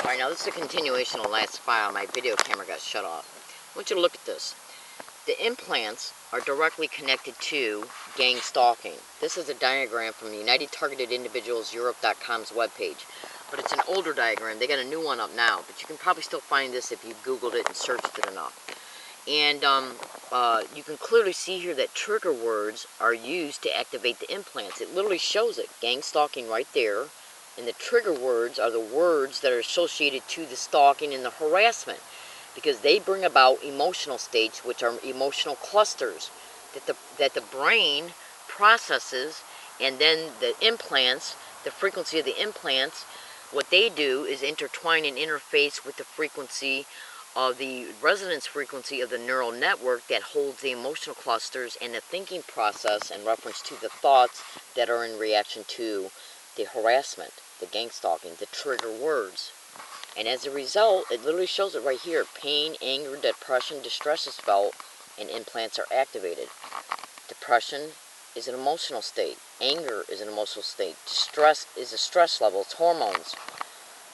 Alright, now this is a continuation of the last file. My video camera got shut off. I want you to look at this. The implants are directly connected to gang stalking. This is a diagram from the United Targeted Individuals Europe.com's webpage. But it's an older diagram. They got a new one up now. But you can probably still find this if you Googled it and searched it enough. And you can clearly see here that trigger words are used to activate the implants. It literally shows it. Gang stalking right there. And the trigger words are the words that are associated to the stalking and the harassment, because they bring about emotional states, which are emotional clusters that the brain processes, and then the implants, the frequency of the implants, what they do is intertwine and interface with the frequency of the resonance frequency of the neural network that holds the emotional clusters and the thinking process in reference to the thoughts that are in reaction to the harassment, the gang stalking, the trigger words. And as a result, it literally shows it right here. Pain, anger, depression, distress is felt, and implants are activated. Depression is an emotional state. Anger is an emotional state. Distress is a stress level. It's hormones.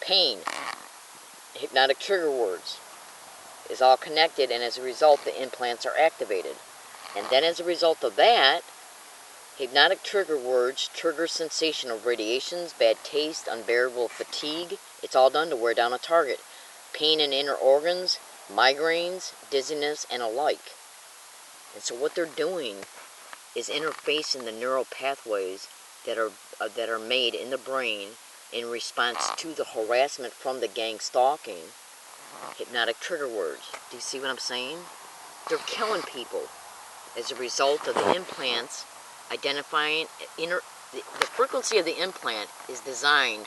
Pain, hypnotic trigger words, is all connected, and as a result, the implants are activated. And then as a result of that, hypnotic trigger words trigger sensation of radiations, bad taste, unbearable fatigue. It's all done to wear down a target. Pain in inner organs, migraines, dizziness, and alike. And so what they're doing is interfacing the neural pathways that are made in the brain in response to the harassment from the gang stalking. Hypnotic trigger words. Do you see what I'm saying? They're killing people as a result of the implants identifying the frequency of the implant is designed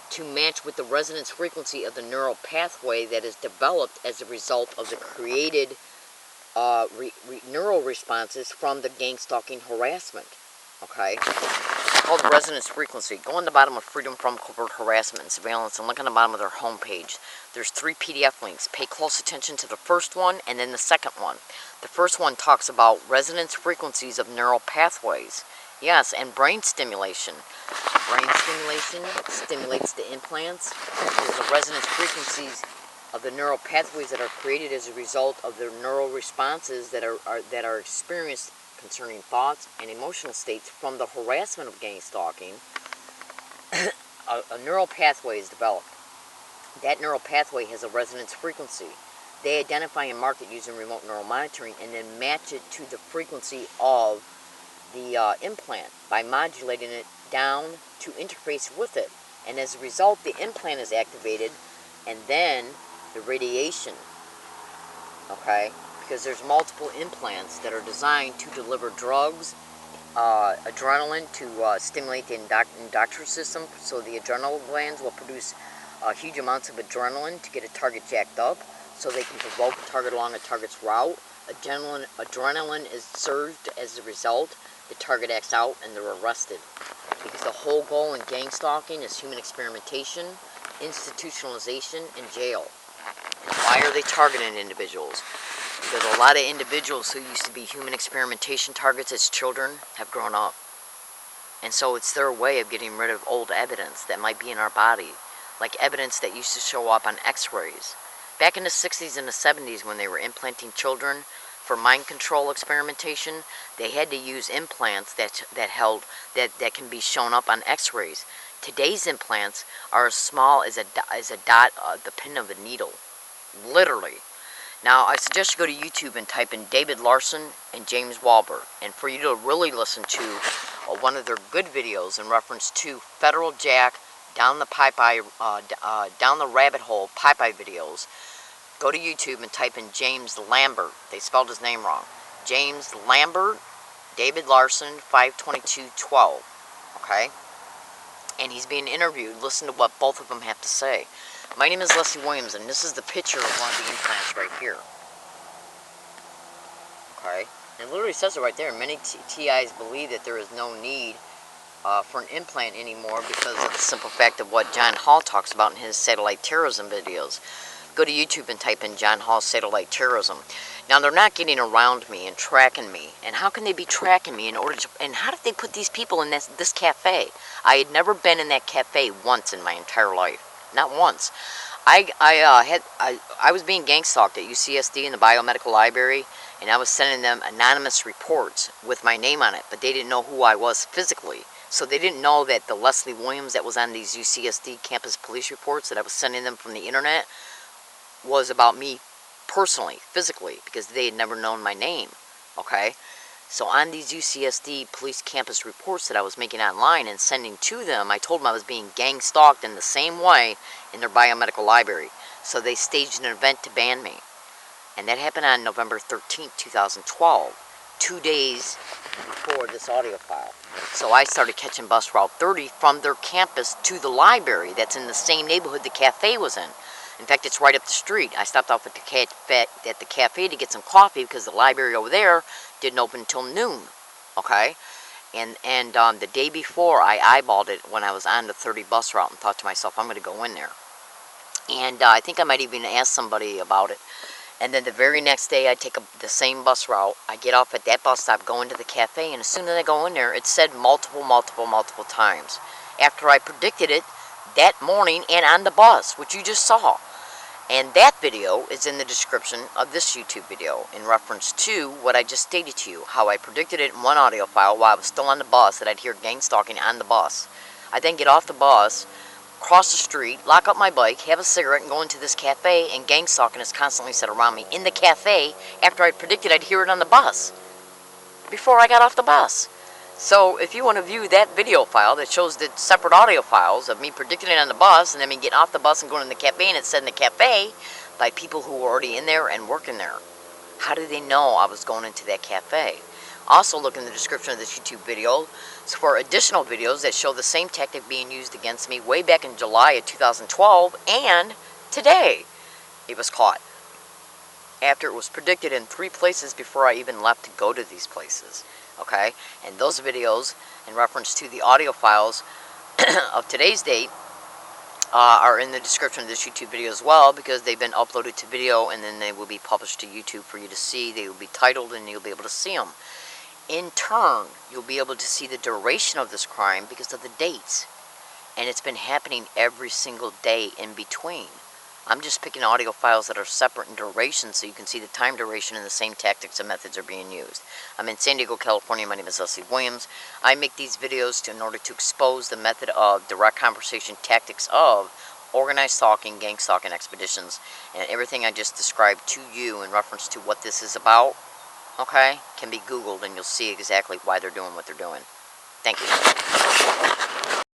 to match with the resonance frequency of the neural pathway that is developed as a result of the created neural responses from the gang stalking harassment. Okay? It's called resonance frequency. Go on the bottom of Freedom from Covert Harassment and Surveillance and look on the bottom of their homepage. There's 3 PDF links. Pay close attention to the first one and then the second one. The first one talks about resonance frequencies of neural pathways. Yes, and brain stimulation. Brain stimulation stimulates the implants. There's the resonance frequencies of the neural pathways that are created as a result of the neural responses that are experienced concerning thoughts and emotional states from the harassment of gang stalking. A neural pathway is developed. That neural pathway has a resonance frequency. They identify and mark it using remote neural monitoring and then match it to the frequency of the implant by modulating it down to interface with it. And as a result, the implant is activated, and then the radiation, okay? Because there's multiple implants that are designed to deliver drugs, adrenaline to stimulate the endocrine system, so the adrenal glands will produce huge amounts of adrenaline to get a target jacked up, so they can provoke a target along a target's route. Adrenaline is surged as a result. The target acts out and they're arrested. Because the whole goal in gang stalking is human experimentation, institutionalization, and jail. And why are they targeting individuals? Because a lot of individuals who used to be human experimentation targets as children have grown up. And so it's their way of getting rid of old evidence that might be in our body, like evidence that used to show up on x-rays. Back in the 60s and the 70s, when they were implanting children for mind control experimentation, they had to use implants that can be shown up on x-rays. Today's implants are as small as a dot, the pin of a needle. Literally. Now, I suggest you go to YouTube and type in David Larson and James Walber, and for you to really listen to one of their good videos in reference to Federal Jack, down the rabbit hole Popeye videos. Go to YouTube and type in James Lambert. They spelled his name wrong. James Lambert, David Larson, 52212. Okay? And he's being interviewed. Listen to what both of them have to say. My name is Leslie Williams, and this is the picture of one of the implants right here. Okay? And it literally says it right there. Many TIs believe that there is no need for an implant anymore because of the simple fact of what John Hall talks about in his satellite terrorism videos. Go to YouTube and type in John Hall satellite terrorism. Now, they're not getting around me and tracking me. And how can they be tracking me in order to... And how did they put these people in this cafe? I had never been in that cafe once in my entire life. Not once. I was being gang stalked at UCSD in the biomedical library, and I was sending them anonymous reports with my name on it, but they didn't know who I was physically. So they didn't know that the Leslie Williams that was on these UCSD campus police reports that I was sending them from the internet was about me personally, physically, because they had never known my name, okay? So on these UCSD police campus reports that I was making online and sending to them, I told them I was being gang stalked in the same way in their biomedical library. So they staged an event to ban me. And that happened on November 13th, 2012, 2 days before this audio file. So I started catching bus route 30 from their campus to the library that's in the same neighborhood the cafe was in. In fact, it's right up the street. I stopped off at the cafe to get some coffee because the library over there didn't open until noon, okay? And the day before, I eyeballed it when I was on the 30 bus route and thought to myself, I'm going to go in there. And I think I might even ask somebody about it. And then the very next day, I take the same bus route. I get off at that bus stop, go into the cafe, and as soon as I go in there, it said multiple times. After I predicted it that morning and on the bus, which you just saw. And that video is in the description of this YouTube video in reference to what I just stated to you, how I predicted it in one audio file while I was still on the bus that I'd hear gang stalking on the bus. I then get off the bus, cross the street, lock up my bike, have a cigarette, and go into this cafe, and gang stalking is constantly said around me in the cafe after I predicted I'd hear it on the bus before I got off the bus. So if you want to view that video file that shows the separate audio files of me predicting it on the bus and then me getting off the bus and going in the cafe, and it said in the cafe by people who were already in there and working there. How did they know I was going into that cafe? Also look in the description of this YouTube video for additional videos that show the same tactic being used against me way back in July of 2012 and today. It was caught after it was predicted in 3 places before I even left to go to these places. Okay, and those videos in reference to the audio files of today's date are in the description of this YouTube video as well, because they've been uploaded to video and then they will be published to YouTube for you to see. They will be titled and you'll be able to see them. In turn, you'll be able to see the duration of this crime because of the dates. And it's been happening every single day in between. I'm just picking audio files that are separate in duration so you can see the time duration and the same tactics and methods are being used. I'm in San Diego, California. My name is Leslie Williams. I make these videos in order to expose the method of direct conversation tactics of organized stalking, gang stalking expeditions, and everything I just described to you in reference to what this is about, okay, can be Googled and you'll see exactly why they're doing what they're doing. Thank you.